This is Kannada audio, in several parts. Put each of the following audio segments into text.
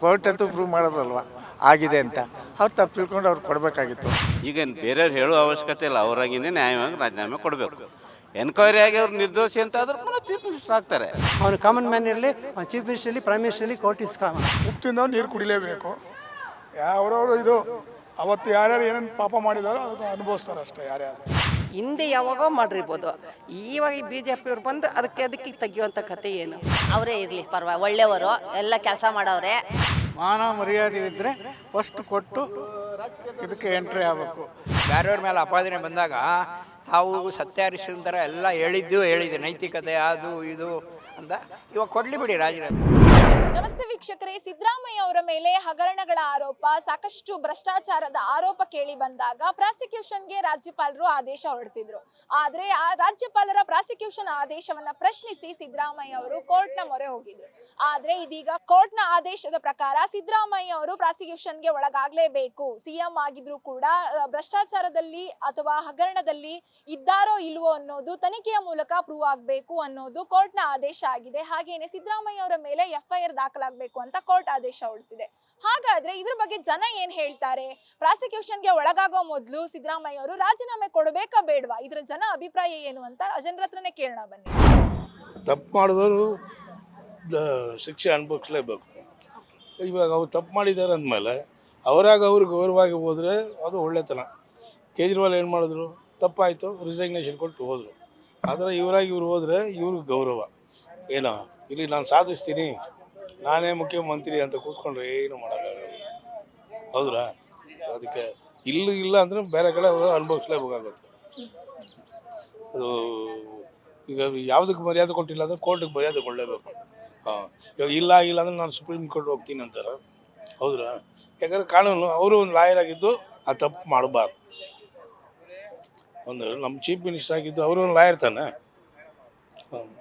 ಕೋರ್ಟ್ ಅಂತೂ ಪ್ರೂವ್ ಮಾಡೋದಲ್ವ ಆಗಿದೆ ಅಂತ. ಅವ್ರು ತಪ್ಪು ತಿಳ್ಕೊಂಡು ಅವ್ರು ಕೊಡಬೇಕಾಗಿತ್ತು. ಈಗೇನು ಬೇರೆಯವ್ರು ಹೇಳೋ ಅವಶ್ಯಕತೆ ಇಲ್ಲ, ಅವರಾಗಿನೇ ನ್ಯಾಯವಾಗಿ ರಾಜೀನಾಮೆ ಕೊಡಬೇಕು. ಎನ್ಕ್ವೈರಿ ಆಗಿ ಅವ್ರು ನಿರ್ದೋಷಿ ಅಂತ ಆದ್ರೆ ಪುನಃ ಚೀಫ್ ಮಿನಿಸ್ಟರ್ ಆಗ್ತಾರೆ. ಅವನು ಕಾಮನ್ ಮ್ಯಾನ್ ಇರಲಿ, ಚೀಫ್ ಮಿನಿಸ್ಟರ್ ಇರಲಿ, ಪ್ರೈಮ್ ಮಿನಿಸ್ಟರ್ ಇರಲಿ, ಕೋರ್ಟ್ ಇಸ್ ಕಾಮನ್. ಉಪ್ಪಿಂದ ನೀರು ಕುಡಿಲೇಬೇಕು. ಅವರವರು ಇದು ಅವತ್ತು ಯಾರ್ಯಾರು ಏನೇನು ಪಾಪ ಮಾಡಿದಾರೋ ಅದನ್ನು ಅನುಭವಿಸ್ತಾರೆ ಅಷ್ಟೇ. ಯಾರ್ಯಾರು ಹಿಂದೆ ಯಾವಾಗೋ ಮಾಡಿರ್ಬೋದು, ಇವಾಗ ಬಿ ಜೆ ಪಿಯವ್ರು ಬಂದು ಅದಕ್ಕೆ ತೆಗಿಯುವಂಥ ಕತೆ ಏನು? ಅವರೇ ಇರಲಿ ಒಳ್ಳೆಯವರು, ಎಲ್ಲ ಕೆಲಸ ಮಾಡೋರೆ. ಮಾನ ಮರ್ಯಾದೆ ಇದ್ದರೆ ಫಸ್ಟ್ ಕೊಟ್ಟು ಇದಕ್ಕೆ ಎಂಟ್ರಿ ಆಗಬೇಕು. ಬೇರೆಯವ್ರ ಮೇಲೆ ಅಪಾದನೆ ಬಂದಾಗ ತಾವು ಸತ್ಯಹರಿಶ್ಚಂದ್ರ ಎಲ್ಲ ಹೇಳಿದೆ ನೈತಿಕತೆ ಅದು ಇದು ಅಂತ. ಇವಾಗ ಕೊಡ್ಲಿ ಬಿಡಿ ರಾಜೀನಾಮೆ. ನಮಸ್ತೆ ವೀಕ್ಷಕರೇ, ಸಿದ್ದರಾಮಯ್ಯ ಅವರ ಮೇಲೆ ಹಗರಣಗಳ ಆರೋಪ, ಸಾಕಷ್ಟು ಭ್ರಷ್ಟಾಚಾರದ ಆರೋಪ ಕೇಳಿ ಬಂದಾಗ ಪ್ರಾಸಿಕ್ಯೂಷನ್ಗೆ ರಾಜ್ಯಪಾಲರು ಆದೇಶ ಹೊರಡಿಸಿದ್ರು. ಆದ್ರೆ ಆ ರಾಜ್ಯಪಾಲರ ಪ್ರಾಸಿಕ್ಯೂಷನ್ ಆದೇಶವನ್ನ ಪ್ರಶ್ನಿಸಿ ಸಿದ್ದರಾಮಯ್ಯ ಅವರು ಕೋರ್ಟ್ನ ಮೊರೆ ಹೋಗಿದ್ರು. ಆದ್ರೆ ಇದೀಗ ಕೋರ್ಟ್ನ ಆದೇಶದ ಪ್ರಕಾರ ಸಿದ್ದರಾಮಯ್ಯ ಅವರು ಪ್ರಾಸಿಕ್ಯೂಷನ್ಗೆ ಒಳಗಾಗಲೇಬೇಕು. ಸಿಎಂ ಆಗಿದ್ರು ಕೂಡ ಭ್ರಷ್ಟಾಚಾರದಲ್ಲಿ ಅಥವಾ ಹಗರಣದಲ್ಲಿ ಇದ್ದಾರೋ ಇಲ್ವೋ ಅನ್ನೋದು ತನಿಖೆಯ ಮೂಲಕ ಪ್ರೂವ್ ಆಗಬೇಕು ಅನ್ನೋದು ಕೋರ್ಟ್ನ ಆದೇಶ ಆಗಿದೆ. ಹಾಗೇನೆ ಸಿದ್ದರಾಮಯ್ಯ ಅವರ ಮೇಲೆ FIR ದಾಖಲಾಗಬೇಕು ಅಂತ ಕೋರ್ಟ್ ಆದೇಶ ಹೊರಡಿಸಿದೆ. ಹಾಗಾದ್ರೆ ಇದ್ರ ಬಗ್ಗೆ ಜನ ಏನ್ ಹೇಳ್ತಾರೆ? ಪ್ರಾಸಿಕ್ಯೂಷನ್ಗೆ ಒಳಗಾಗೋ ಮೊದಲು ಸಿದ್ದರಾಮಯ್ಯ ಅವರು ರಾಜೀನಾಮೆ ಕೊಡಬೇಕಾ ಬೇಡವಾ? ಇದ್ರ ಜನ ಅಭಿಪ್ರಾಯ ಏನು ಅಂತ ಜನರ ಹತ್ರನೇ ಕೇಳೋಣ ಬನ್ನಿ. ತಪ್ಪು ಮಾಡಿದವರು ಶಿಕ್ಷೆ ಅನುಭವಿಸ್ಲೇಬೇಕು. ಇವಾಗ ಅವ್ರು ತಪ್ಪು ಮಾಡಿದ್ದಾರೆ ಅಂದಮೇಲೆ ಅವ್ರಿಗೆ ಗೌರವವಾಗಿ ಹೋದರೆ ಅದು ಒಳ್ಳೆತನ. ಕೇಜ್ರಿವಾಲ್ ಏನು ಮಾಡಿದ್ರು? ತಪ್ಪಾಯಿತು, ರಿಸೈಗ್ನೇಷನ್ ಕೊಟ್ಟು ಹೋದರು. ಆದರೆ ಇವ್ರು ಹೋದರೆ ಇವ್ರಿಗೆ ಗೌರವ ಏನೋ, ಇಲ್ಲಿ ನಾನು ಸಾಧಿಸ್ತೀನಿ, ನಾನೇ ಮುಖ್ಯಮಂತ್ರಿ ಅಂತ ಕೂತ್ಕೊಂಡ್ರೆ ಏನು ಮಾಡೋಕ್ಕಾಗಲ್ಲ. ಹೌದ್ರಾ? ಅದಕ್ಕೆ ಇಲ್ಲ ಅಂದರೆ ಬೇರೆ ಕಡೆ ಅನುಭವಿಸ್ಲೇಬೇಕಾಗುತ್ತೆ. ಅದು ಈಗ ಯಾವುದಕ್ಕೆ ಮರ್ಯಾದೆ ಕೊಟ್ಟಿಲ್ಲ ಅಂದರೆ ಕೋರ್ಟಿಗೆ ಮರ್ಯಾದೆ ಕೊಡಲೇಬೇಕು. ಇವಾಗ ಇಲ್ಲ ಅಂದರೆ ನಾನು ಸುಪ್ರೀಂ ಕೋರ್ಟ್ ಹೋಗ್ತೀನಿ ಅಂತಾರೆ. ಹೌದ್ರಾ? ಯಾಕಂದರೆ ಕಾನೂನು, ಅವರು ಒಂದು ಲಾಯರ್ ಆಗಿದ್ದು ಆ ತಪ್ಪು ಮಾಡಬಾರ್ದು. ಒಂದು ನಮ್ಮ ಚೀಫ್ ಮಿನಿಸ್ಟರ್ ಆಗಿದ್ದು ಅವರು ಒಂದು ಲಾಯರ್ ತಾನೆ,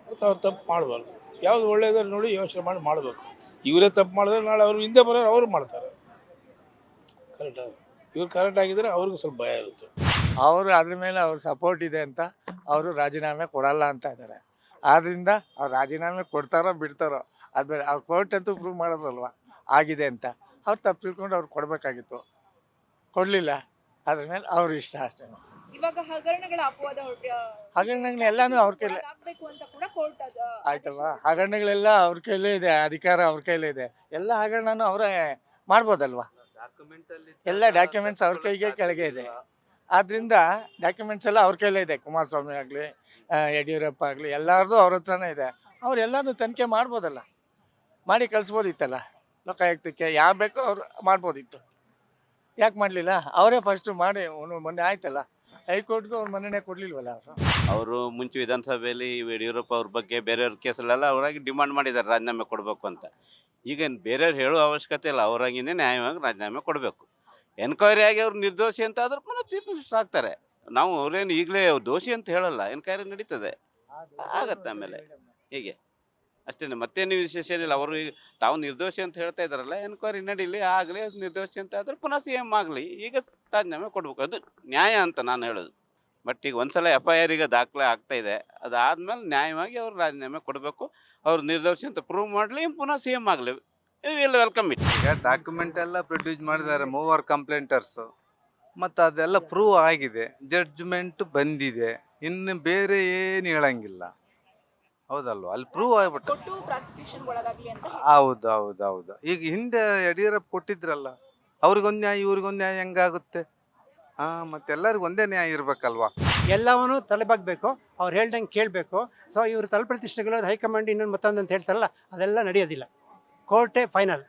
ಮತ್ತು ಅವ್ರು ತಪ್ಪು ಮಾಡಬಾರ್ದು. ಯಾವುದು ಒಳ್ಳೆಯದಾದ್ರೆ ನೋಡಿ ಯೋಚನೆ ಮಾಡಬೇಕು. ಇವರೇ ತಪ್ಪು ಮಾಡಿದ್ರೆ ನಾಳೆ ಅವರು ಹಿಂದೆ ಬರೋರು ಅವರು ಮಾಡ್ತಾರೆ. ಕರೆಕ್ಟಾಗಿ ಇವ್ರು ಕರೆಕ್ಟ್ ಆಗಿದ್ರೆ ಅವ್ರಿಗೂ ಸ್ವಲ್ಪ ಭಯ ಇರುತ್ತೆ. ಅವರು ಅದ್ರ ಮೇಲೆ ಅವ್ರ ಸಪೋರ್ಟ್ ಇದೆ ಅಂತ ಅವರು ರಾಜೀನಾಮೆ ಕೊಡಲ್ಲ ಅಂತ ಇದ್ದಾರೆ. ಆದ್ದರಿಂದ ಅವ್ರು ರಾಜೀನಾಮೆ ಕೊಡ್ತಾರೋ ಬಿಡ್ತಾರೋ ಅದು ಬೇರೆ. ಅವ್ರು ಕೋರ್ಟ್ ಅಂತೂ ಪ್ರೂವ್ ಮಾಡೋದಲ್ವ ಆಗಿದೆ ಅಂತ. ಅವ್ರು ತಪ್ಪು ತಿಳ್ಕೊಂಡು ಅವ್ರು ಕೊಡಬೇಕಾಗಿತ್ತು, ಕೊಡಲಿಲ್ಲ. ಅದ್ರ ಮೇಲೆ ಅವ್ರ ಇಷ್ಟ ಅಷ್ಟೇ. ಇವಾಗ ಹಗರಣಗಳ ಅಪವಾದ ಹಗರಣಗಳೆಲ್ಲಾನು ಅವ್ರ ಕೈಲೇ ಅಂತ ಕೂಡ ಕೋರ್ಟ್ ಆಯ್ತಲ್ವಾ? ಹಗರಣಗಳೆಲ್ಲ ಅವ್ರ ಕೈಲೇ ಇದೆ, ಅಧಿಕಾರ ಅವ್ರ ಕೈಲೇ ಇದೆ. ಎಲ್ಲ ಹಗರಣನೂ ಅವರೇ ಮಾಡ್ಬೋದಲ್ವಾ? ಎಲ್ಲ ಡಾಕ್ಯುಮೆಂಟ್ಸ್ ಅವ್ರ ಕೈಗೆ ಕೆಳಗೆ ಇದೆ. ಆದ್ದರಿಂದ ಡಾಕ್ಯುಮೆಂಟ್ಸ್ ಎಲ್ಲ ಅವ್ರ ಕೈಲೇ ಇದೆ. ಕುಮಾರಸ್ವಾಮಿ ಆಗಲಿ, ಯಡಿಯೂರಪ್ಪ ಆಗಲಿ, ಎಲ್ಲರದು ಅವ್ರ ಹತ್ರನೇ ಇದೆ. ಅವರೆಲ್ಲನೂ ತನಿಖೆ ಮಾಡ್ಬೋದಲ್ಲ, ಮಾಡಿ ಕಳಿಸ್ಬೋದಿತ್ತಲ್ಲ. ಲೋಕಾಯುಕ್ತಕ್ಕೆ ಯಾವ ಬೇಕೋ ಅವ್ರು ಮಾಡ್ಬೋದಿತ್ತು. ಯಾಕೆ ಮಾಡಲಿಲ್ಲ? ಅವರೇ ಫಸ್ಟು ಮಾಡಿ ಮೊನ್ನೆ ಆಯ್ತಲ್ಲ, ಹೈಕೋರ್ಟ್ಗೂ ಅವ್ರು ಮನ್ನಣೆ ಕೊಡಲಿಲ್ವಲ್ಲ. ಅವರು ಮುಂಚೆ ವಿಧಾನಸಭೆಯಲ್ಲಿ ಯಡಿಯೂರಪ್ಪ ಅವ್ರ ಬಗ್ಗೆ ಬೇರೆಯವ್ರ ಕೇಸಲ್ಲೆಲ್ಲ ಅವರಾಗಿ ಡಿಮಾಂಡ್ ಮಾಡಿದ್ದಾರೆ ರಾಜೀನಾಮೆ ಕೊಡಬೇಕು ಅಂತ. ಈಗೇನು ಬೇರೆಯವ್ರು ಹೇಳೋ ಅವಶ್ಯಕತೆ ಇಲ್ಲ, ಅವರಾಗಿನೇ ನ್ಯಾಯವಾಗಿ ರಾಜೀನಾಮೆ ಕೊಡಬೇಕು. ಎನ್ಕ್ವೈರಿ ಆಗಿ ಅವ್ರು ನಿರ್ದೋಷಿ ಅಂತ ಆದ್ರೆ ಪುನಃ ಚೀಫ್ ಮಿನಿಸ್ಟರ್ ಆಗ್ತಾರೆ. ನಾವು ಅವ್ರೇನು ಈಗಲೇ ದೋಷಿ ಅಂತ ಹೇಳಲ್ಲ, ಎನ್ಕ್ವೈರಿ ನಡೀತದೆ, ಆಗತ್ತೆ ಆಮೇಲೆ. ಹೀಗೆ ಅಷ್ಟೇ, ಮತ್ತೇನು ವಿಶೇಷ ಏನಿಲ್ಲ. ಅವರು ಈಗ ತಾವು ನಿರ್ದೋಷಿ ಅಂತ ಹೇಳ್ತಾ ಇದ್ದಾರಲ್ಲ, ಎನ್ಕ್ವೈರಿ ನಡೀಲಿ, ಆಗಲಿ. ನಿರ್ದೋಷಿ ಅಂತ ಆದರೆ ಪುನಃ CM ಆಗಲಿ, ಈಗ ರಾಜೀನಾಮೆ ಕೊಡಬೇಕು. ಅದು ನ್ಯಾಯ ಅಂತ ನಾನು ಹೇಳೋದು. ಬಟ್ ಈಗ ಒಂದ್ಸಲ FIR ಈಗ ದಾಖಲೆ ಆಗ್ತಾ ಇದೆ, ಅದಾದಮೇಲೆ ನ್ಯಾಯವಾಗಿ ಅವ್ರು ರಾಜೀನಾಮೆ ಕೊಡಬೇಕು. ಅವ್ರು ನಿರ್ದೋಷಿ ಅಂತ ಪ್ರೂವ್ ಮಾಡಲಿ, ಪುನಃ CM ಆಗಲಿ. Will welcome it. ಈಗ ಡಾಕ್ಯುಮೆಂಟ್ ಎಲ್ಲ ಪ್ರೊಡ್ಯೂಸ್ ಮಾಡಿದ್ದಾರೆ, ಮೂವರ್ ಕಂಪ್ಲೇಂಟರ್ಸು, ಮತ್ತು ಅದೆಲ್ಲ ಪ್ರೂವ್ ಆಗಿದೆ, ಜಡ್ಜ್ಮೆಂಟ್ ಬಂದಿದೆ. ಇನ್ನು ಬೇರೆ ಏನು ಹೇಳಂಗಿಲ್ಲ, ಹೌದಲ್ವ? ಅಲ್ಲಿ ಪ್ರೂವ್ ಆಗ್ಬಿಟ್ಟು. ಹೌದು. ಈಗ ಹಿಂದೆ ಯಡಿಯೂರಪ್ಪ ಕೊಟ್ಟಿದ್ರಲ್ಲ, ಅವ್ರಿಗೊಂದು ನ್ಯಾಯ ಇವ್ರಿಗೊಂದು ನ್ಯಾಯ ಹೆಂಗಾಗುತ್ತೆ? ಮತ್ತೆ ಎಲ್ಲರಿಗೂ ಒಂದೇ ನ್ಯಾಯ ಇರಬೇಕಲ್ವಾ? ಎಲ್ಲವನ್ನೂ ತಲೆಬಾಗಬೇಕು, ಅವ್ರು ಹೇಳ್ದಂಗೆ ಕೇಳಬೇಕು. ಸೊ ಇವರು ತಲೆಪ್ರತಿಷ್ಠೆಗಳು ಹೈಕಮಾಂಡ್ ಇನ್ನೊಂದು ಮತ್ತೊಂದು ಅಂತ ಹೇಳ್ತಾರಲ್ಲ, ಅದೆಲ್ಲ ನಡೆಯೋದಿಲ್ಲ. ಕೋರ್ಟೇ ಫೈನಲ್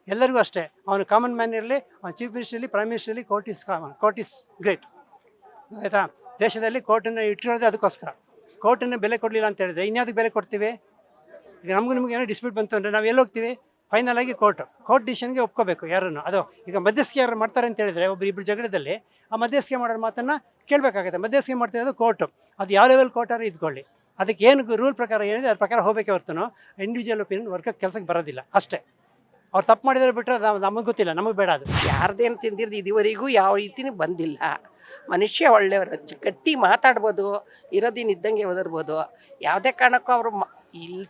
ಎಲ್ಲರಿಗೂ ಅಷ್ಟೇ. ಅವನು ಕಾಮನ್ ಮ್ಯಾನ್ ಇರಲಿ, ಚೀಫ್ ಮಿನಿಸ್ಟರ್ ಇರಲಿ, ಪ್ರೈಮ್ ಮಿನಿಸ್ಟರ್ ಇರಲಿ, court is common, court is great. ಆಯಿತಾ? ದೇಶದಲ್ಲಿ ಕೋರ್ಟನ್ನು ಇಟ್ಟಿರೋದೇ ಅದಕ್ಕೋಸ್ಕರ. ಕೋರ್ಟನ್ನು ಬೆಲೆ ಕೊಡಲಿಲ್ಲ ಅಂತ ಹೇಳಿದ್ರೆ ಇನ್ಯಾವುದಕ್ಕೆ ಬೆಲೆ ಕೊಡ್ತೀವಿ? ಈಗ ನಿಮ್ಗೆ ಏನೋ ಡಿಸ್ಪ್ಯೂಟ್ ಬಂತು ಅಂದರೆ ನಾವು ಎಲ್ಲಿ ಹೋಗ್ತೀವಿ? ಫೈನಲ್ ಆಗಿ ಕೋರ್ಟ್ ಡಿಸಿಷನ್ಗೆ ಒಪ್ಕೋಬೇಕು ಯಾರನ್ನು. ಅದು ಈಗ ಮಧ್ಯಸ್ಥಿಕೆ ಯಾರು ಮಾಡ್ತಾರೆ ಅಂತ ಹೇಳಿದ್ರೆ, ಇಬ್ಬರು ಜಗಳದಲ್ಲಿ ಆ ಮಧ್ಯಸ್ಥಿಕೆ ಮಾಡೋ ಮಾತನ್ನು ಕೇಳಬೇಕಾಗುತ್ತೆ. ಮಧ್ಯಸ್ಥಿಕೆ ಮಾಡ್ತಿರೋದು ಕೋರ್ಟು. ಅದು ಯಾವ ಲೆವೆಲ್ ಕೋರ್ಟಾರು ಇದ್ಕೊಳ್ಳಿ, ಅದಕ್ಕೆ ಏನು ರೂಲ್ ಪ್ರಕಾರ ಏನಿದೆ ಅದ್ರ ಪ್ರಕಾರ ಹೋಗಬೇಕೆ ಹೊರತು ಇಂಡಿವಿಜುವಲ್ ಒಪಿನಿಯನ್ ವರ್ಕಕ್ಕೆ ಕೆಲಸಕ್ಕೆ ಬರೋದಿಲ್ಲ ಅಷ್ಟೇ. ಅವ್ರು ತಪ್ಪು ಮಾಡಿದರೆ ಬಿಟ್ಟರೆ ನಮಗೆ ಗೊತ್ತಿಲ್ಲ, ನಮಗೆ ಬೇಡ. ಅದು ಯಾರ್ದೇನು ತಿಂದಿರ್ದು ಇದುವರೆಗೂ ಯಾವ ರೀತಿನೂ ಬಂದಿಲ್ಲ. ಮನುಷ್ಯ ಒಳ್ಳೆಯವರು, ಗಟ್ಟಿ ಮಾತಾಡ್ಬೋದು, ಇರೋದಿನ ಇದ್ದಂಗೆ ಒದರ್ಬೋದು. ಯಾವುದೇ ಕಾರಣಕ್ಕೂ ಅವರು ಇಲ್ಲಿ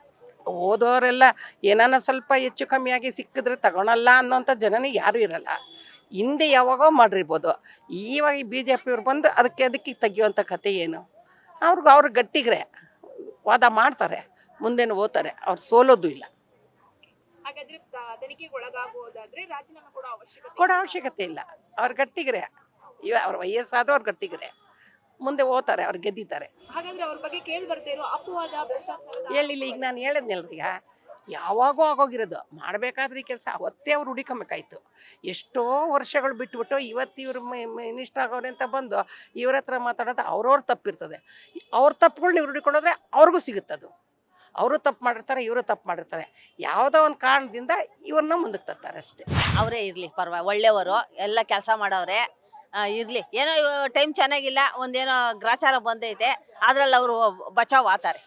ಓದೋರೆಲ್ಲ ಏನಾನ ಸ್ವಲ್ಪ ಹೆಚ್ಚು ಕಮ್ಮಿಯಾಗಿ ಸಿಕ್ಕಿದ್ರೆ ತಗೊಳಲ್ಲ ಅನ್ನೋಂಥ ಜನನೇ ಯಾರೂ ಇರಲ್ಲ. ಹಿಂದೆ ಯಾವಾಗೋ ಮಾಡಿರ್ಬೋದು. ಇವಾಗ ಬಿ ಜೆ ಪಿಯವ್ರು ಬಂದು ಅದಕ್ಕೆ ತೆಗಿಯುವಂಥ ಕತೆ ಏನು? ಅವ್ರು ಗಟ್ಟಿಗ್ರೆ ವಾದ ಮಾಡ್ತಾರೆ, ಮುಂದೇನು ಓದ್ತಾರೆ, ಅವ್ರು ಸೋಲೋದು ಇಲ್ಲ. ಹಾಗಾದ್ರೆ ತನಿಖೆಗೆ ಒಳಗಾಗುವುದಾದ್ರೆ ರಾಜೀನಾಮೆ ಕೊಡೋ ಅವಶ್ಯಕತೆ ಇಲ್ಲ. ಅವ್ರು ಗಟ್ಟಿಗ್ರೆ, ಅವ್ರ ವಯಸ್ಸಾದವ್ರು ಗಟ್ಟಿಗ್ರೆ, ಮುಂದೆ ಓದ್ತಾರೆ, ಅವ್ರು ಗೆದ್ದಿದ್ದಾರೆ. ಹಾಗಾದ್ರೆ ಅವ್ರ ಬಗ್ಗೆ ಕೇಳಿ ಬರ್ತಾ ಇರೋ ಅಪವಾದ, ಭ್ರಷ್ಟಾಚಾರ ಹೇಳಿಲ್ಲ, ಈಗ ನಾನು ಹೇಳಿದ್ನಲ್ರೀಗ, ಯಾವಾಗೂ ಆಗೋಗಿರೋದು. ಮಾಡಬೇಕಾದ್ರೆ ಈ ಕೆಲಸ ಅವತ್ತೇ ಅವ್ರು ಹುಡುಕಬೇಕಾಯ್ತು. ಎಷ್ಟೋ ವರ್ಷಗಳು ಬಿಟ್ಬಿಟ್ಟು ಇವತ್ತು ಇವ್ರು ಮಿನಿಸ್ಟರ್ ಆಗೋರೆ ಅಂತ ಬಂದು ಇವ್ರ ಹತ್ರ ಮಾತಾಡೋದು ಅವ್ರವ್ರ ತಪ್ಪಿರ್ತದೆ. ಅವ್ರ ತಪ್ಪುಗಳನ್ನ ಇವ್ರು ಹುಡುಕೊಂಡೋದ್ರೆ ಅವ್ರಿಗೂ ಸಿಗುತ್ತದು. ಅವರು ತಪ್ಪು ಮಾಡಿರ್ತಾರೆ, ಇವರು ತಪ್ಪು ಮಾಡಿರ್ತಾರೆ. ಯಾವುದೋ ಒಂದು ಕಾರಣದಿಂದ ಇವ್ರನ್ನ ಮುಂದಕ್ಕೆ ತರ್ತಾರೆ ಅಷ್ಟೇ. ಅವರೇ ಇರಲಿ ಒಳ್ಳೆಯವರು, ಎಲ್ಲ ಕೆಲಸ ಮಾಡವ್ರೆ, ಇರಲಿ. ಏನೋ ಟೈಮ್ ಚೆನ್ನಾಗಿಲ್ಲ, ಒಂದೇನೋ ಗ್ರಾಚಾರ ಬಂದೈತೆ, ಅದ್ರಲ್ಲಿ ಅವರು ಬಚಾವ್ ಆತಾರೆ.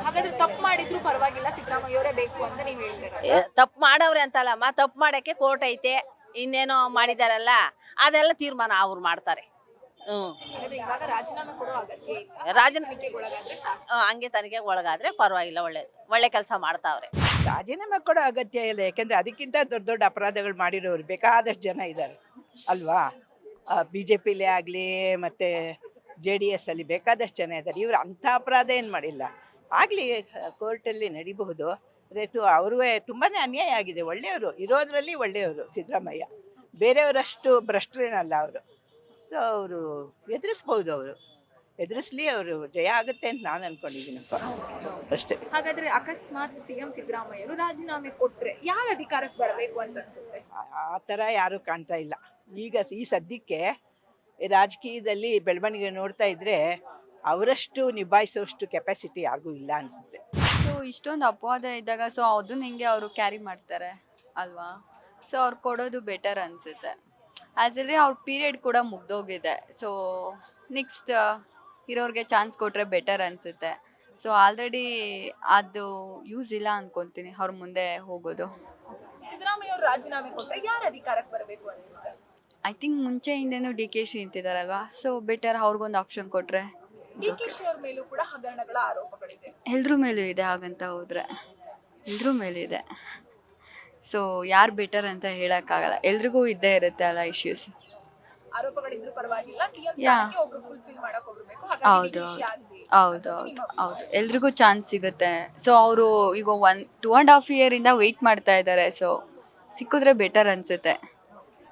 ಹಾಗಾದ್ರೆ ತಪ್ಪು ಮಾಡಿದ್ರು ಪರವಾಗಿಲ್ಲ, ಸಿದ್ದರಾಮಯ್ಯ ಅವರೇ ಬೇಕು ಅಂತ ನೀವು ಹೇಳ್ತೀರಾ? ತಪ್ಪು ಮಾಡವ್ರೆ ಅಂತಲ್ಲಮ್ಮ, ತಪ್ಪು ಮಾಡೋಕ್ಕೆ ಕೋರ್ಟ್ ಐತೆ, ಇನ್ನೇನೋ ಮಾಡಿದಾರಲ್ಲ ಅದೆಲ್ಲ ತೀರ್ಮಾನ ಅವ್ರು ಮಾಡ್ತಾರೆ. ಹಾಗಾದ್ರೆ ಇವಾಗ ರಾಜೀನಾಮೆ ಕೊಡೋ ಅಗತ್ಯ ಇಲ್ಲ. ತನಿಖೆಗೆ ಒಳಗಾದ್ರೆ ಸಾಕು. ಹಂಗೆ ತನಿಖೆಗೆ ಒಳಗಾದ್ರೆ ಪರವಾಗಿಲ್ಲ, ಒಳ್ಳೆ ಕೆಲಸ ಮಾಡ್ತಾವ್ರೆ. ರಾಜೀನಾಮೆ ಕೊಡೋ ಅಗತ್ಯ ಇಲ್ಲ, ಯಾಕೆಂದರೆ ಅದಕ್ಕಿಂತ ದೊಡ್ಡ ದೊಡ್ಡ ಅಪರಾಧಗಳು ಮಾಡಿರೋರು ಬೇಕಾದಷ್ಟು ಜನ ಇದ್ದಾರೆ ಅಲ್ವಾ. ಬಿ ಜೆ ಪಿಲೇ ಆಗಲಿ ಮತ್ತು JDS ಅಲ್ಲಿ ಬೇಕಾದಷ್ಟು ಜನ ಇದ್ದಾರೆ. ಇವರು ಅಂಥ ಅಪರಾಧ ಏನು ಮಾಡಿಲ್ಲ. ಆಗಲಿ, ಕೋರ್ಟಲ್ಲಿ ನಡಿಬಹುದು. ಅವ್ರಿಗೂ ತುಂಬಾ ಅನ್ಯಾಯ ಆಗಿದೆ. ಒಳ್ಳೆಯವರು ಇರೋದ್ರಲ್ಲಿ ಒಳ್ಳೆಯವರು ಸಿದ್ದರಾಮಯ್ಯ, ಬೇರೆಯವರಷ್ಟು ಭ್ರಷ್ಟರೇನಲ್ಲ ಅವರು. ಸೊ ಅವರು ಎದುರಿಸ್ಬೋದು, ಎದುರಿಸ್ಲಿ, ಅವರು ಜಯ ಆಗುತ್ತೆ ಅಂತ ನಾನು ಅನ್ಕೊಂಡಿದ್ದೀನಪ್ಪ ಅಷ್ಟೇ. ಹಾಗಾದ್ರೆ ಅಕಸ್ಮಾತ್ CM ಸಿದ್ದರಾಮಯ್ಯ ಅವರು ರಾಜೀನಾಮೆ ಕೊಟ್ರೆ ಯಾರು ಅಧಿಕಾರಕ್ಕೆ ಬರಬೇಕು ಅಂತ ಅನ್ಸುತ್ತೆ? ಆ ಥರ ಯಾರೂ ಕಾಣ್ತಾ ಇಲ್ಲ ಈಗ. ಈ ಸದ್ಯಕ್ಕೆ ರಾಜಕೀಯದಲ್ಲಿ ಬೆಳವಣಿಗೆ ನೋಡ್ತಾ ಇದ್ರೆ ಅವರಷ್ಟು ನಿಭಾಯಿಸೋಷ್ಟು ಕೆಪಾಸಿಟಿ ಯಾರಿಗೂ ಇಲ್ಲ ಅನಿಸುತ್ತೆ. ಸೊ ಇಷ್ಟೊಂದು ಅಪವಾದ ಇದ್ದಾಗ ಸೊ ಅದನ್ನ ಹೆಂಗೆ ಅವರು ಕ್ಯಾರಿ ಮಾಡ್ತಾರೆ ಅಲ್ವಾ. ಸೊ ಅವ್ರು ಕೊಡೋದು ಬೆಟರ್ ಅನಿಸುತ್ತೆ. ಆ್ಯಕ್ಚುಲಿ ಅವ್ರ ಪೀರಿಯಡ್ ಕೂಡ ಮುಗ್ದೋಗಿದೆ. ಸೊ ನೆಕ್ಸ್ಟ್ ಇರೋರಿಗೆ ಚಾನ್ಸ್ ಕೊಟ್ಟರೆ ಬೆಟರ್ ಅನಿಸುತ್ತೆ. ಸೊ ಆಲ್ರೆಡಿ ಅದು ಯೂಸ್ ಇಲ್ಲ ಅಂದ್ಕೊತೀನಿ ಅವ್ರ ಮುಂದೆ ಹೋಗೋದು. ಸಿದ್ದರಾಮಯ್ಯ ಅವರು ರಾಜೀನಾಮೆ ಕೊಟ್ರೆ ಯಾರು ಅಧಿಕಾರಕ್ಕೆ ಬರಬೇಕು ಅನ್ಸುತ್ತೆ? ಐ ಥಿಂಕ್ ಮುಂಚೆಯಿಂದನೂ DKಶಿ ನಿಂತಿದ್ದಾರಲ್ವಾ. ಸೊ ಬೆಟರ್ ಅವ್ರಿಗೊಂದು ಆಪ್ಷನ್ ಕೊಟ್ಟರೆ. DKಶಿ ಅವ್ರ ಮೇಲೂ ಕೂಡ ಹಗರಣಗಳ ಆರೋಪಗಳಿದೆ. ಎಲ್ರ ಮೇಲೂ ಇದೆ, ಹಾಗಂತ ಹೋದರೆ ಎಲ್ರ ಮೇಲೂ ಇದೆ. ಸೊ ಯಾರು ಬೆಟರ್ ಅಂತ ಹೇಳೋಕ್ಕಾಗಲ್ಲ, ಎಲ್ರಿಗೂ ಇದ್ದೇ ಇರುತ್ತೆ ಅಲ್ಲ ಇಶ್ಯೂಸ್. ಆರೋಪಗಳಿದ್ರು ಪರವಾಗಿಲ್ಲ, CM ಸ್ಥಾನಕ್ಕೆ ಒಬ್ರು ಫುಲ್ಫಿಲ್ ಮಾಡಕ್ ಒಬ್ರು ಬೇಕು. ಹೌದು ಎಲ್ರಿಗೂ ಚಾನ್ಸ್ ಸಿಗುತ್ತೆ. ಸೊ ಅವರು ಈಗ 2.5 year ವೆಯ್ಟ್ ಮಾಡ್ತಾ ಇದ್ದಾರೆ. ಸೊ ಸಿಕ್ಕಿದ್ರೆ ಬೆಟರ್ ಅನಿಸುತ್ತೆ.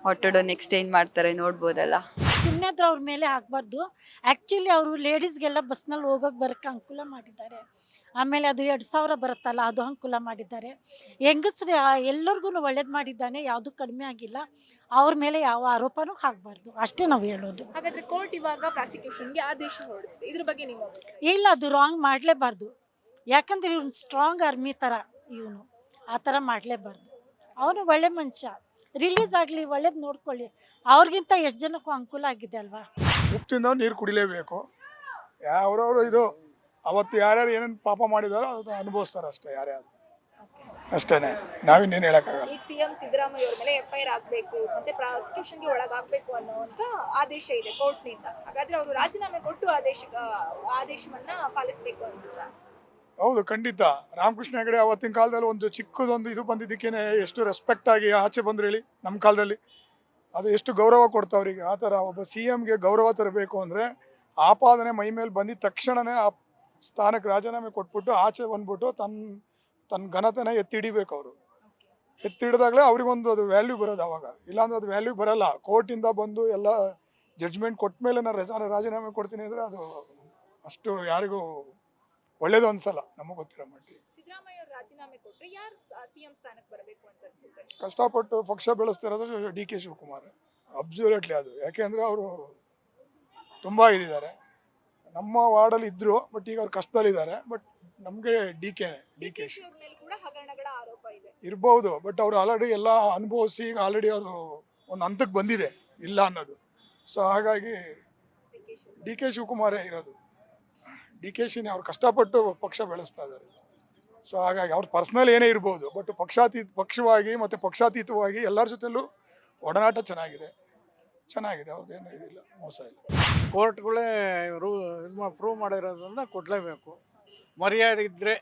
ಒಟ್ಟೋಡು ನೆಕ್ಸ್ಟ್ ಏನು ಮಾಡ್ತಾರೆ ನೋಡ್ಬೋದಲ್ಲ. ಸುಮ್ಮನೆ ಅವ್ರ ಮೇಲೆ ಹಾಕಬಾರ್ದು. ಆ್ಯಕ್ಚುಲಿ ಅವರು ಲೇಡೀಸ್ಗೆಲ್ಲ ಬಸ್ನಲ್ಲಿ ಹೋಗೋಕೆ ಬರೋಕ್ಕೆ ಅನುಕೂಲ ಮಾಡಿದ್ದಾರೆ. ಆಮೇಲೆ ಅದು 2000 ಬರುತ್ತಲ್ಲ, ಅದು ಅನುಕೂಲ ಮಾಡಿದ್ದಾರೆ. ಹೆಂಗಸ್ರು ಎಲ್ಲರಿಗೂ ಒಳ್ಳೇದು ಮಾಡಿದ್ದಾನೆ, ಯಾವುದೂ ಕಡಿಮೆ ಆಗಿಲ್ಲ. ಅವ್ರ ಮೇಲೆ ಯಾವ ಆರೋಪನೂ ಹಾಕಬಾರ್ದು, ಅಷ್ಟೇ ನಾವು ಹೇಳೋದು. ಹಾಗಾದ್ರೆ ಕೋರ್ಟ್ ಇವಾಗ ಪ್ರಾಸಿಕ್ಯೂಷನ್ಗೆ ಆದೇಶ ಹೊರಡಿಸಿದೆ, ಇದ್ರ ಬಗ್ಗೆ ನೀವು? ಇಲ್ಲ, ಅದು ರಾಂಗ್ ಮಾಡಲೇಬಾರ್ದು. ಯಾಕಂದ್ರೆ ಇವನು ಸ್ಟ್ರಾಂಗ್ ಆರ್ಮಿ ಥರ, ಇವನು ಆ ಥರ ಮಾಡಲೇಬಾರ್ದು. ಅವನು ಒಳ್ಳೆ ಮನುಷ್ಯ, ರಿಲೀಸ್ ಆಗಲಿ, ಒಳ್ಳೇದು ನೋಡ್ಕೊಳ್ಳಿ. ಅವ್ರಿಗಿಂತ ಎಷ್ಟು ಜನಕ್ಕೂ ಅನುಕೂಲ ಆಗಿದೆ ಅಲ್ವಾ. ಉಪ್ಪಿಂದ ನೀರು ಕುಡಿಲೇಬೇಕು. ಯಾವ್ರವರು ಇದು ಅವತ್ತು ಯಾರ್ಯಾರು ಏನೇನು ಪಾಪ ಮಾಡಿದಾರೋ ಅದು ಅನುಭವಿಸ್ತಾರೆ ಅಷ್ಟೇ, ಯಾರ್ಯಾರು ಅಷ್ಟೇ. ನಾವಿನ್ನೇನು ಹೇಳೋಕ್ಕಾಗಲ್ಲ. ಈಗ CM ಸಿದ್ದರಾಮಯ್ಯ ಅವ್ರ ಮೇಲೆ FIR ಆಗಬೇಕು ಮತ್ತೆ ಪ್ರಾಸಿಕ್ಯೂಷನ್ಗೆ ಒಳಗಾಗಬೇಕು ಅನ್ನೋಂಥ ಆದೇಶ ಇದೆ ಕೋರ್ಟ್ನಿಂದ. ಹಾಗಾದ್ರೆ ಅವರು ರಾಜೀನಾಮೆ ಕೊಟ್ಟು ಆದೇಶವನ್ನ ಪಾಲಿಸಬೇಕು ಅನ್ಸುತ್ತಾ? ಹೌದು, ಖಂಡಿತ. ರಾಮಕೃಷ್ಣ ಹೆಗಡೆ ಅವತ್ತಿನ ಕಾಲದಲ್ಲಿ ಒಂದು ಚಿಕ್ಕದೊಂದು ಇದು ಬಂದಿದ್ದಕ್ಕೇನೆ ಎಷ್ಟು ರೆಸ್ಪೆಕ್ಟ್ ಆಗಿ ಆಚೆ ಬಂದ್ರು ಹೇಳಿ. ನಮ್ಮ ಕಾಲದಲ್ಲಿ ಅದು ಎಷ್ಟು ಗೌರವ ಕೊಡ್ತಾವ್ರಿಗೆ. ಆ ಥರ ಒಬ್ಬ CMಗೆ ಗೌರವ ತರಬೇಕು ಅಂದರೆ ಆಪಾದನೆ ಮೈ ಮೇಲೆ ಬಂದಿದ್ದ ತಕ್ಷಣವೇ ಆ ಸ್ಥಾನಕ್ಕೆ ರಾಜೀನಾಮೆ ಕೊಟ್ಬಿಟ್ಟು ಆಚೆ ಬಂದ್ಬಿಟ್ಟು ತನ್ನ ಘನತೆನ ಎತ್ತಿಡಿಬೇಕು. ಅವರು ಎತ್ತಿಡಿದಾಗಲೇ ಅವ್ರಿಗೊಂದು ಅದು ವ್ಯಾಲ್ಯೂ ಬರೋದು. ಅವಾಗ ಇಲ್ಲಾಂದ್ರೆ ಅದು ವ್ಯಾಲ್ಯೂ ಬರೋಲ್ಲ. ಕೋರ್ಟಿಂದ ಬಂದು ಎಲ್ಲ ಜಡ್ಜ್ಮೆಂಟ್ ಕೊಟ್ಟ ಮೇಲೆ ನಾನು ರಾಜೀನಾಮೆ ಕೊಡ್ತೀನಿ ಅಂದರೆ ಅದು ಅಷ್ಟು ಯಾರಿಗೂ ಒಳ್ಳೇದು ಅನ್ಸಲ್ಲ, ನಮಗೆ ಗೊತ್ತಿರೋ ಮಟ್ಟಿಗೆ. ಸಿದ್ದರಾಮಯ್ಯ ಅವರು ರಾಜೀನಾಮೆ ಕೊಟ್ಟರೆ ಯಾರು CM ಸ್ಥಾನಕ್ಕೆ ಬರಬೇಕು ಅಂತ ಅನ್ಸುತ್ತೆ? ಕಷ್ಟಪಟ್ಟು ಪಕ್ಷ ಬೆಳೆಸ್ತಿರೋದು DK ಶಿವಕುಮಾರ್, ಅಬ್ಸಲ್ಯೂಟ್ಲಿ. ಅದು ಯಾಕೆಂದರೆ ಅವರು ತುಂಬ ಇದ್ದಾರೆ. ನಮ್ಮ ವಾರ್ಡಲ್ಲಿ ಇದ್ದರು, ಬಟ್ ಈಗ ಅವ್ರು ಕಷ್ಟದಲ್ಲಿದ್ದಾರೆ. ಬಟ್ ನಮಗೆ DKಶಿ ಕೂಡ ಹಗರಣಗಳ ಆರೋಪ ಇದೆ ಇರ್ಬೋದು. ಬಟ್ ಅವ್ರು ಆಲ್ರೆಡಿ ಎಲ್ಲ ಅನುಭವಿಸಿ ಈಗ ಆಲ್ರೆಡಿ ಅವರು ಒಂದು ಹಂತಕ್ಕೆ ಬಂದಿದೆ ಇಲ್ಲ ಅನ್ನೋದು. ಸೊ ಹಾಗಾಗಿ DK ಶಿವಕುಮಾರೇ ಇರೋದು. DKಶಿನೇ ಅವ್ರು ಕಷ್ಟಪಟ್ಟು ಪಕ್ಷ ಬೆಳೆಸ್ತಾ ಇದ್ದಾರೆ. ಸೊ ಹಾಗಾಗಿ ಅವ್ರ ಪರ್ಸ್ನಲ್ ಏನೇ ಇರ್ಬೋದು, ಬಟ್ ಪಕ್ಷವಾಗಿ ಮತ್ತು ಪಕ್ಷಾತೀತವಾಗಿ ಎಲ್ಲರ ಜೊತೆಲೂ ಒಡನಾಟ ಚೆನ್ನಾಗಿದೆ. ಅವ್ರದ್ದೇನು ಇದಿಲ್ಲ, ಮೋಸ ಇಲ್ಲ. ಕೋರ್ಟ್ಗಳೇ ಪ್ರೂವ್ ಮಾಡಿರೋದ್ರಿಂದ ಕೊಡಲೇಬೇಕು. ಮರ್ಯಾದೆ ಇದ್ದರೆ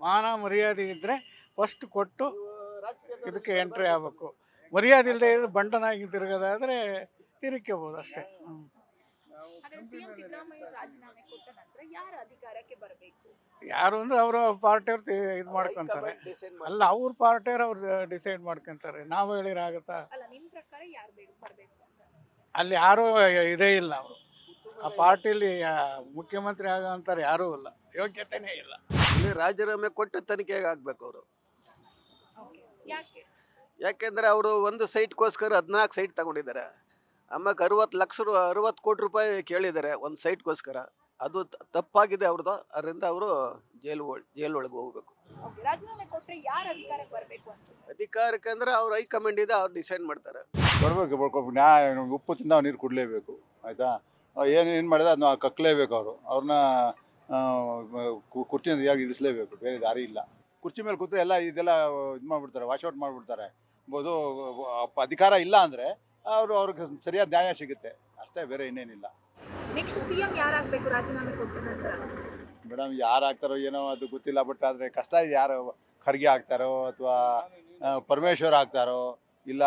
ಮಾನ ಮರ್ಯಾದೆ ಇದ್ದರೆ ಫಸ್ಟ್ ಕೊಟ್ಟು ಇದಕ್ಕೆ ಎಂಟ್ರಿ ಆಗಬೇಕು. ಮರ್ಯಾದೆ ಇಲ್ಲದೆ ಇದ್ದು ಬಂಡನಾಗಿ ತಿರುಗೋದಾದರೆ ತಿರುಗ್ಕೋಬೋದು ಅಷ್ಟೇ. ಯಾರು ಅಂದ್ರೆ ಅವರು ಪಾರ್ಟಿಯವ್ರು ಇದು ಮಾಡ್ಕೊತಾರೆ. ಅಲ್ಲ, ಅವ್ರ ಪಾರ್ಟಿಯವ್ರು ಅವ್ರು ಡಿಸೈಡ್ ಮಾಡ್ಕೊತಾರೆ. ನಾವು ಹೇಳಿರಾಗುತ್ತಾ? ಅಲ್ಲಿ ಯಾರೂ ಇದೇ ಇಲ್ಲ. ಅವರು ಆ ಪಾರ್ಟಿಲಿ ಮುಖ್ಯಮಂತ್ರಿ ಆಗೋಂತಾರೆ ಯಾರೂ ಇಲ್ಲ, ಯೋಗ್ಯತೆನೇ ಇಲ್ಲ. ಇಲ್ಲಿ ರಾಜೀನಾಮೆ ಕೊಟ್ಟು ತನಿಖೆಗೆ ಆಗ್ಬೇಕು ಅವರು. ಯಾಕೆಂದ್ರೆ ಅವರು ಒಂದು ಸೈಟ್ಗೋಸ್ಕರ 14 ಸೈಟ್ ತಗೊಂಡಿದ್ದಾರೆ. ಆಮ್ಯಾಗ 60 ಕೋಟಿ ರೂಪಾಯಿ ಕೇಳಿದ್ದಾರೆ ಒಂದು ಸೈಟ್ಗೋಸ್ಕರ. ಅದು ತಪ್ಪಾಗಿದೆ ಅವ್ರದ್ದು. ಅದರಿಂದ ಅವರು ಜೈಲೊಳಗೆ ಹೋಗ್ಬೇಕು. ಅಧಿಕಾರಕ್ಕೆ ಅಂದ್ರೆ ಅವ್ರ ಹೈಕಮಾಂಡ್ ಇದೆ, ಅವ್ರು ಡಿಸೈಡ್ ಮಾಡ್ತಾರೆ. ಕೊಡಬೇಕು ನ್ಯಾಯ. ಉಪ್ಪು ತಿಂದ ನೀರು ಕುಡಲೇಬೇಕು, ಆಯಿತಾ? ಏನು ಮಾಡಿದ್ರೆ ಅದನ್ನ ಕಕ್ಕಲೇಬೇಕು. ಅವ್ರನ್ನ ಕುರ್ಚಿಯಿಂದ ಯಾರು ಇರಿಸಲೇಬೇಕು, ಬೇರೆ ದಾರಿ ಇಲ್ಲ. ಕುರ್ಚಿ ಮೇಲೆ ಕೂತು ಇದೆಲ್ಲ ಇದು ಮಾಡಿಬಿಡ್ತಾರೆ, ವಾಶೌಟ್ ಮಾಡಿಬಿಡ್ತಾರೆ. ಬೋದು ಅಧಿಕಾರ ಇಲ್ಲ ಅಂದರೆ ಅವ್ರಿಗೆ ಸರಿಯಾದ ನ್ಯಾಯ ಸಿಗುತ್ತೆ ಅಷ್ಟೇ, ಬೇರೆ ಇನ್ನೇನಿಲ್ಲ. ನೆಕ್ಸ್ಟ್ ಸಿಎಂ ಯಾರಾಗಬೇಕು ರಾಜೀನಾಮೆ ಕೊಟ್ಟ ನಂತರ? ಮೇಡಮ್, ಯಾರು ಆಗ್ತಾರೋ ಏನೋ ಅದು ಗೊತ್ತಿಲ್ಲ. ಬಟ್ ಆದರೆ ಕಷ್ಟ ಇದೆ. ಯಾರು ಖರ್ಗೆ ಆಗ್ತಾರೋ ಅಥವಾ ಪರಮೇಶ್ವರ್ ಆಗ್ತಾರೋ ಇಲ್ಲ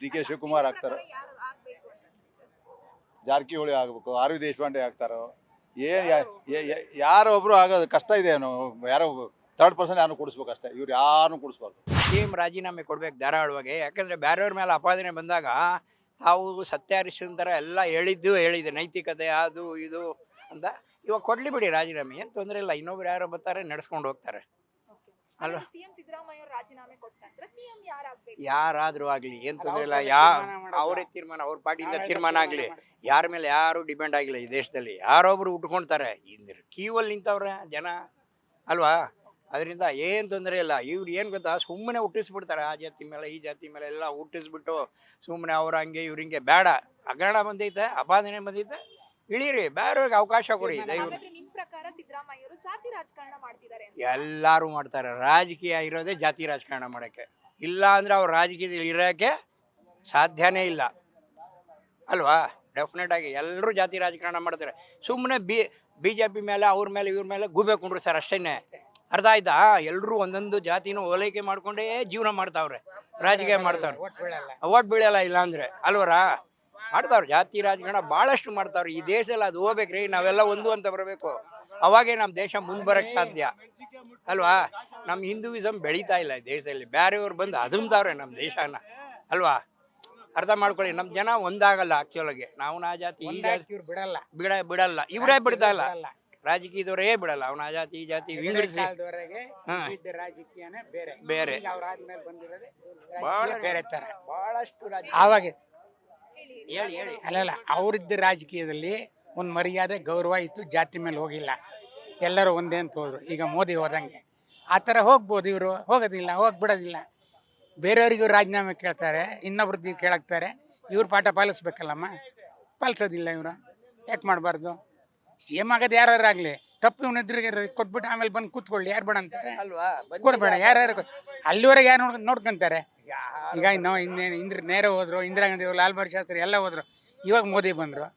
DK ಶಿವಕುಮಾರ್ ಆಗ್ತಾರೋ, ಜಾರಕಿಹೊಳಿ ಆಗಬೇಕು, ಆರ್ ವಿ ದೇಶಪಾಂಡೆ ಆಗ್ತಾರೋ, ಯಾರೋ ಒಬ್ಬರು ಆಗೋದು ಕಷ್ಟ ಇದೆ. ಏನೋ ಯಾರೋ 3rd ಪರ್ಸನ್ ಯಾರು ಕೊಡಿಸ್ಬೇಕು ಅಷ್ಟೇ. ಇವ್ರು ಯಾರನ್ನೂ ಕೊಡಿಸ್ಬಾರ್ದು. ಸಿಎಂ ರಾಜೀನಾಮೆ ಕೊಡ್ಬೇಕು ಧಾರಾಳವಾಗಿ. ಯಾಕಂದರೆ ಬೇರೆಯವ್ರ ಮೇಲೆ ಅಪಾದನೆ ಬಂದಾಗ ತಾವು ಸತ್ಯ ಹರಿಶ್ಚಂದ್ರ ಎಲ್ಲ ಹೇಳಿದೆ ನೈತಿಕತೆ ಅದು ಇದು ಅಂತ. ಇವಾಗ ಕೊಡ್ಲಿ ಬಿಡಿ ರಾಜೀನಾಮೆ, ಏನು ತೊಂದರೆ ಇಲ್ಲ. ಇನ್ನೊಬ್ರು ಯಾರೋ ಬರ್ತಾರೆ, ನಡೆಸ್ಕೊಂಡು ಹೋಗ್ತಾರೆ ಅಲ್ವಾ? ಯಾರಾದರೂ ಆಗಲಿ ಏನು ತೊಂದರೆ ಇಲ್ಲ. ಅವರೇ ತೀರ್ಮಾನ, ಅವ್ರ ಪಾರ್ಟಿಯಿಂದ ತೀರ್ಮಾನ ಆಗಲಿ. ಯಾರ ಮೇಲೆ ಯಾರು ಡಿಪೆಂಡ್ ಆಗಿಲ್ಲ ಈ ದೇಶದಲ್ಲಿ. ಯಾರೊಬ್ರು ಉಟ್ಕೊಳ್ತಾರೆ. ಕ್ಯೂವಲ್ಲಿ ನಿಂತವ್ರೆ ಜನ ಅಲ್ವಾ? ಅದರಿಂದ ಏನು ತೊಂದರೆ ಇಲ್ಲ. ಇವ್ರು ಏನು ಗೊತ್ತಾ, ಸುಮ್ಮನೆ ಹುಟ್ಟಿಸ್ಬಿಡ್ತಾರೆ. ಆ ಜಾತಿ ಮೇಲೆ ಈ ಜಾತಿ ಮೇಲೆ ಎಲ್ಲ ಹುಟ್ಟಿಸ್ಬಿಟ್ಟು ಸುಮ್ಮನೆ ಅವ್ರು ಹಂಗೆ ಇವ್ರು ಹಿಂಗೆ. ಬೇಡ, ಹಗರಣ ಬಂದೈತೆ, ಅಪಾದನೆ ಬಂದೈತೆ, ಇಳೀರಿ, ಬೇರೆಯವ್ರಿಗೆ ಅವಕಾಶ ಕೊಡಿ. ಎಲ್ಲರೂ ಮಾಡ್ತಾರೆ. ರಾಜಕೀಯ ಇರೋದೇ ಜಾತಿ ರಾಜಕಾರಣ ಮಾಡೋಕ್ಕೆ. ಇಲ್ಲ ಅಂದರೆ ಅವ್ರು ರಾಜಕೀಯದಲ್ಲಿ ಇರೋಕ್ಕೆ ಸಾಧ್ಯನೇ ಇಲ್ಲ ಅಲ್ವಾ? ಡೆಫಿನೆಟ್ ಆಗಿ ಎಲ್ಲರೂ ಜಾತಿ ರಾಜಕಾರಣ ಮಾಡ್ತಾರೆ. ಸುಮ್ಮನೆ BJP ಮೇಲೆ ಅವ್ರ ಮೇಲೆ ಇವ್ರ ಮೇಲೆ ಗೂಬೆ ಕೊಂಡ್ರು ಸರ್, ಅಷ್ಟೇ. ಅರ್ಥ ಆಯ್ತಾ? ಎಲ್ಲರೂ ಒಂದೊಂದು ಜಾತಿನ ಓಲೈಕೆ ಮಾಡ್ಕೊಂಡೇ ಜೀವನ ಮಾಡ್ತಾವ್ರೆ, ರಾಜಕೀಯ ಮಾಡ್ತಾವ್ರೆ. ಓಟ್ ಬೀಳಲ್ಲ ಇಲ್ಲ ಅಂದರೆ ಅಲ್ವರಾ? ಮಾಡ್ತಾವ್ರೆ. ಜಾತಿ ರಾಜಕಾರಣ ಭಾಳಷ್ಟು ಮಾಡ್ತಾವ್ರೆ ಈ ದೇಶದಲ್ಲಿ. ಅದು ಹೋಗ್ಬೇಕ್ರಿ, ನಾವೆಲ್ಲ ಒಂದು ಅಂತ ಬರಬೇಕು. ಅವಾಗೇ ನಮ್ಮ ದೇಶ ಮುಂದೆ ಬರೋಕ್ಕೆ ಸಾಧ್ಯ ಅಲ್ವಾ? ನಮ್ಮ ಹಿಂದೂಯಿಸಮ್ ಬೆಳೀತಾ ಇಲ್ಲ ಈ ದೇಶದಲ್ಲಿ. ಬೇರೆಯವ್ರು ಬಂದು ಅದುಮ್ತಾವ್ರೆ ನಮ್ಮ ದೇಶನ ಅಲ್ವಾ? ಅರ್ಥ ಮಾಡ್ಕೊಳ್ಳಿ. ನಮ್ಮ ಜನ ಒಂದಾಗಲ್ಲ ಆಕ್ಚುಲಾಗಿ. ನಾವು ಆ ಜಾತಿ ಈ ಜಾತಿ ಬಿಡಲ್ಲ. ಇವರೇ ಬಿಡ್ತಾ ಇಲ್ಲ, ರಾಜಕೀಯದವರೇ ಬಿಡಲ್ಲ. ಅವನ ಆ ಜಾತಿ ಈ ಜಾತಿ ವಿಂಗಡಿಸಿ ಬೇರೆ ಭಾಳಷ್ಟು ಆವಾಗ ಅಲ್ಲಲ್ಲ, ಅವರಿದ್ದ ರಾಜಕೀಯದಲ್ಲಿ ಒಂದು ಮರ್ಯಾದೆ ಗೌರವ ಇತ್ತು, ಜಾತಿ ಮೇಲೆ ಹೋಗಿಲ್ಲ. ಎಲ್ಲರೂ ಒಂದೇ ಅಂತ ಹೋದ್ರು. ಈಗ ಮೋದಿ ಹೋದಂಗೆ ಆ ಥರ ಹೋಗ್ಬೋದು. ಇವರು ಹೋಗೋದಿಲ್ಲ, ಬಿಡೋದಿಲ್ಲ. ಬೇರೆಯವ್ರಿಗೂ ರಾಜೀನಾಮೆ ಕೇಳ್ತಾರೆ, ಇನ್ನೊಬ್ರದ್ದು ಕೇಳಾಕ್ತಾರೆ. ಇವ್ರು ಪಾಠ ಪಾಲಿಸ್ಬೇಕಲ್ಲಮ್ಮ, ಪಾಲಿಸೋದಿಲ್ಲ. ಇವರು ಯಾಕೆ ಮಾಡಬಾರ್ದು? CM ಆಗೋದು ಯಾರಾಗಲಿ ತಪ್ಪು ಇವನಿದ್ರಿಗೆ ಕೊಟ್ಬಿಟ್ಟು ಆಮೇಲೆ ಬಂದು ಕೂತ್ಕೊಳ್ಳಿ, ಯಾರು ಬೇಡ ಅಂತಾರೆ ಅಲ್ವಾ? ಕೊಡಬೇಡ. ಯಾರ್ಯಾರು ಅಲ್ಲಿವರೆಗೆ ಯಾರು ನೋಡ್ಕೊಂತಾರೆ? ಈಗ ಇನ್ನೇನು ನೇರ ಹೋದ್ರು, ಇಂದಿರಾ ಗಾಂಧಿ ಹೋದ್ರು, ಲಾಲ್ ಬಹದ್ದೂರ್ ಶಾಸ್ತ್ರಿ ಎಲ್ಲ ಹೋದ್ರು. ಇವಾಗ ಮೋದಿ ಬಂದರು.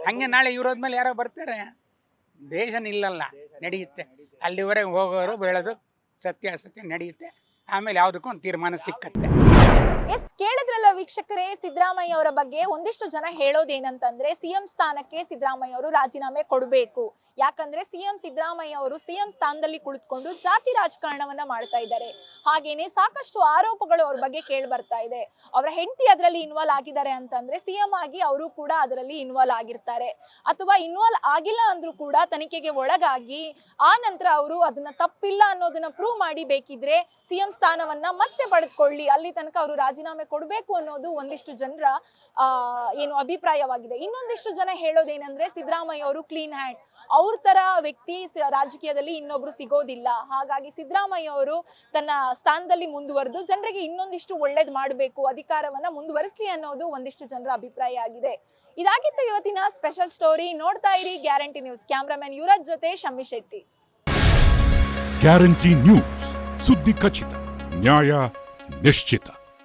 ಹಾಗೆ ನಾಳೆ ಇವ್ರು ಹೋದ್ಮೇಲೆ ಯಾರೋ ಬರ್ತಾರೆ. ದೇಶ ನಿಲ್ಲಲ್ಲ, ನಡೆಯುತ್ತೆ. ಅಲ್ಲಿವರೆಗೆ ಹೋಗೋರು ಬೆಳೆದು ಸತ್ಯ ನಡೆಯುತ್ತೆ. ಆಮೇಲೆ ಯಾವುದಕ್ಕೂ ಒಂದು ತೀರ್ಮಾನ ಸಿಕ್ಕತ್ತೆ. ಎಸ್, ಕೇಳಿದ್ರಲ್ಲ ವೀಕ್ಷಕರೇ, ಸಿದ್ದರಾಮಯ್ಯ ಅವರ ಬಗ್ಗೆ ಒಂದಿಷ್ಟು ಜನ ಹೇಳೋದೇನಂತಂದ್ರೆ CM ಸ್ಥಾನಕ್ಕೆ ಸಿದ್ದರಾಮಯ್ಯ ಅವರು ರಾಜೀನಾಮೆ ಕೊಡಬೇಕು. ಯಾಕಂದ್ರೆ ಸಿದ್ದರಾಮಯ್ಯ ಅವರು CM ಸ್ಥಾನದಲ್ಲಿ ಕುಳಿತುಕೊಂಡು ಜಾತಿ ರಾಜಕಾರಣವನ್ನ ಮಾಡ್ತಾ ಇದ್ದಾರೆ. ಹಾಗೇನೆ ಸಾಕಷ್ಟು ಆರೋಪಗಳು ಅವ್ರ ಬಗ್ಗೆ ಕೇಳಿ ಬರ್ತಾ ಇದೆ. ಅವರ ಹೆಂಡತಿ ಅದರಲ್ಲಿ ಇನ್ವಾಲ್ವ್ ಆಗಿದ್ದಾರೆ ಅಂತಂದ್ರೆ CM ಆಗಿ ಅವರು ಕೂಡ ಅದರಲ್ಲಿ ಇನ್ವಾಲ್ವ್ ಆಗಿರ್ತಾರೆ. ಅಥವಾ ಇನ್ವಾಲ್ವ್ ಆಗಿಲ್ಲ ಅಂದ್ರೂ ಕೂಡ ತನಿಖೆಗೆ ಒಳಗಾಗಿ ಆ ನಂತರ ಅವರು ಅದನ್ನ ತಪ್ಪಿಲ್ಲ ಅನ್ನೋದನ್ನ ಪ್ರೂವ್ ಮಾಡಿ ಬೇಕಿದ್ರೆ CM ಸ್ಥಾನವನ್ನ ಮತ್ತೆ ಪಡೆದುಕೊಳ್ಳಿ, ಅಲ್ಲಿ ತನಕ ಅವರು ರಾಜೀನಾಮೆ ಕೊಡಬೇಕು ಅನ್ನೋದು ಒಂದಿಷ್ಟು ಜನರ ಏನು ಅಭಿಪ್ರಾಯವಾಗಿದೆ. ಇನ್ನೊಂದಿಷ್ಟು ಜನ ಹೇಳೋದೇನೆಂದ್ರೆ ಸಿದ್ದರಾಮಯ್ಯ ಅವರು ಕ್ಲೀನ್ ಹ್ಯಾಂಡ್, ಅವ್ರ ತರ ವ್ಯಕ್ತಿ ರಾಜಕೀಯದಲ್ಲಿ ಇನ್ನೊಬ್ರು ಸಿಗೋದಿಲ್ಲ. ಹಾಗಾಗಿ ಸಿದ್ದರಾಮಯ್ಯ ಅವರು ತನ್ನ ಸ್ಥಾನದಲ್ಲಿ ಮುಂದುವರೆದು ಜನರಿಗೆ ಇನ್ನೊಂದಿಷ್ಟು ಒಳ್ಳೇದು ಮಾಡಬೇಕು, ಅಧಿಕಾರವನ್ನ ಮುಂದುವರಿಸಲಿ ಅನ್ನೋದು ಒಂದಿಷ್ಟು ಜನರ ಅಭಿಪ್ರಾಯ ಆಗಿದೆ. ಇದಾಗಿತ್ತು ಇವತ್ತಿನ ಸ್ಪೆಷಲ್ ಸ್ಟೋರಿ. ನೋಡ್ತಾ ಇರಿ ಗ್ಯಾರಂಟಿ ನ್ಯೂಸ್. ಕ್ಯಾಮ್ರಾಮನ್ ಯುವರಾಜ್ ಜೊತೆ ಶಮ್ಮಿ ಶೆಟ್ಟಿ. ಗ್ಯಾರಂಟಿ ನ್ಯೂಸ್, ಸುದ್ದಿ ಖಚಿತ, ನ್ಯಾಯ ನಿಶ್ಚಿತ.